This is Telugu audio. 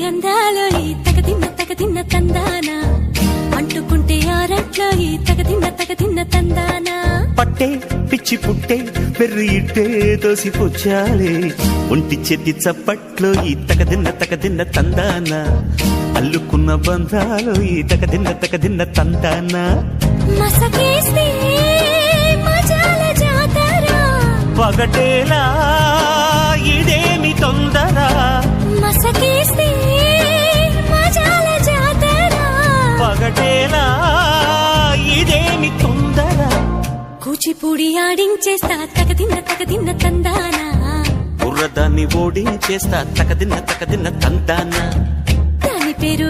అందాలో ఈ తగదిన్న తందానా అంటుకుంటే ఆరట్లో ఈ తగదిన్న తందానా పట్టే పిచ్చి పుట్టే పెర్రి ఇట్టే దోసి పుచ్చాలే ఒంటి చెట్టి చప్పట్లో ఈ తగదిన్న తందానా అల్లుకున్న బంధాలు ఈ తగదిన్న తందానా మసకేస్తే మజాల జాతర పగటేలా ఇదేమి తొందర మసకేస్తే మజాల జాతర పగటేలా ఇదేమి తొందర కూచిపూడి ఆడించేస్తా తగదిన్న తందానా బుర్రదాన్ని ఓడించేస్తా తగదిన్న తందానా దాని పేరు